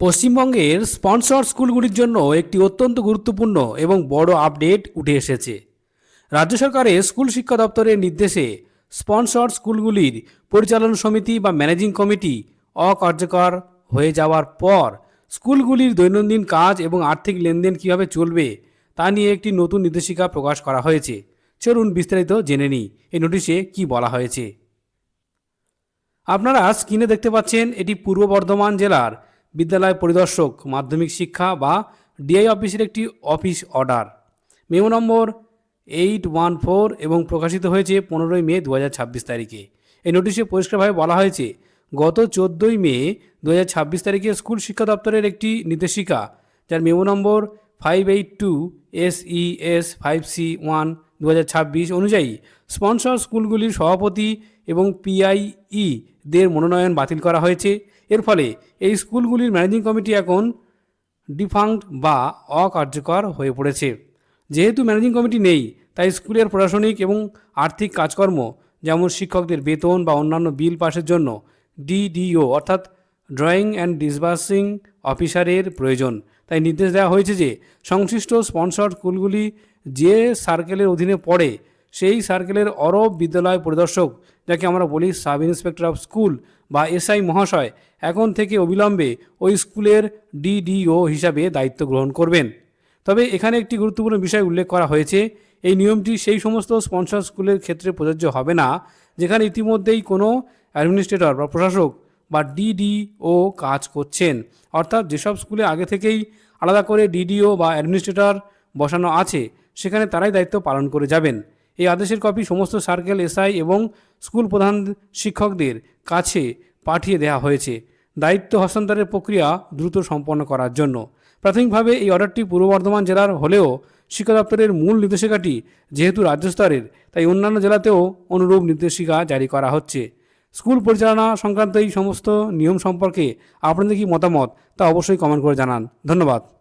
পশ্চিমবঙ্গের স্পন্সর স্কুলগুলির জন্য একটি অত্যন্ত গুরুত্বপূর্ণ এবং বড় আপডেট উঠে এসেছে। রাজ্য সরকারের স্কুল শিক্ষা দপ্তরের নির্দেশে স্পন্সর স্কুলগুলির পরিচালন সমিতি বা ম্যানেজিং কমিটি অকার্যকর হয়ে যাওয়ার পর স্কুলগুলির দৈনন্দিন কাজ এবং আর্থিক লেনদেন কীভাবে চলবে তা নিয়ে একটি নতুন নির্দেশিকা প্রকাশ করা হয়েছে। চলুন বিস্তারিত জেনে নিই এই নোটিশে কী বলা হয়েছে। আপনারা স্ক্রিনে দেখতে পাচ্ছেন, এটি পূর্ব বর্ধমান জেলার বিদ্যালয় পরিদর্শক মাধ্যমিক শিক্ষা বা ডিআই অফিসের একটি অফিস অর্ডার মেমো নম্বর 814 এবং প্রকাশিত হয়েছে 15 মে 2026 তারিখে। এই নোটিশে পরিষ্কারভাবে বলা হয়েছে, গত 14 মে 2026 তারিখে স্কুল শিক্ষা দপ্তরের একটি নির্দেশিকা, যার মেমো নম্বর 582 SES 5C1 2026 অনুযায়ী স্পন্সর স্কুলগুলির সভাপতি এবং PIE দের মনোনয়ন বাতিল করা হয়েছে। এর ফলে এই স্কুলগুলির ম্যানেজিং কমিটি এখন ডিফাঙ্কড বা অকার্যকর হয়ে পড়েছে। যেহেতু ম্যানেজিং কমিটি নেই, তাই স্কুলের প্রশাসনিক এবং আর্থিক কাজকর্ম যেমন শিক্ষকদের বেতন বা অন্যান্য বিল পাসের জন্য DDO অর্থাৎ ড্রয়িং অ্যান্ড ডিসবার্সিং অফিসারের প্রয়োজন। তাই নির্দেশ দেওয়া হয়েছে যে সংশ্লিষ্ট স্পন্সর স্কুলগুলি যে সার্কেলের অধীনে পড়ে সেই সার্কেলের অরব বিদ্যালয় পরিদর্শক, যাকে আমরা বলি সাব ইন্সপেক্টর অফ স্কুল বা SI মহাশয়, এখন থেকে অবিলম্বে ওই স্কুলের DDO হিসাবে দায়িত্ব গ্রহণ করবেন। তবে এখানে একটি গুরুত্বপূর্ণ বিষয় উল্লেখ করা হয়েছে, এই নিয়মটি সেই সমস্ত স্পন্সর স্কুলের ক্ষেত্রে প্রযোজ্য হবে না যেখানে ইতিমধ্যেই কোনো অ্যাডমিনিস্ট্রেটর বা প্রশাসক বা DDO কাজ করছেন। অর্থাৎ যেসব স্কুলে আগে থেকেই আলাদা করে DDO বা অ্যাডমিনিস্ট্রেটর বসানো আছে সেখানে তারাই দায়িত্ব পালন করে যাবেন। এই আদেশের কপি সমস্ত সার্কেল SI এবং স্কুল প্রধান শিক্ষকদের কাছে পাঠিয়ে দেওয়া হয়েছে দায়িত্ব হস্তান্তরের প্রক্রিয়া দ্রুত সম্পন্ন করার জন্য। প্রাথমিকভাবে এই অর্ডারটি পূর্ব বর্ধমান জেলার হলেও শিক্ষা দপ্তরের মূল নির্দেশিকাটি যেহেতু রাজ্য স্তরের, তাই অন্যান্য জেলাতেও অনুরূপ নির্দেশিকা জারি করা হচ্ছে। স্কুল পরিচালনা সংক্রান্ত এই সমস্ত নিয়ম সম্পর্কে আপনাদের কি মতামত তা অবশ্যই কমেন্ট করে জানান। ধন্যবাদ।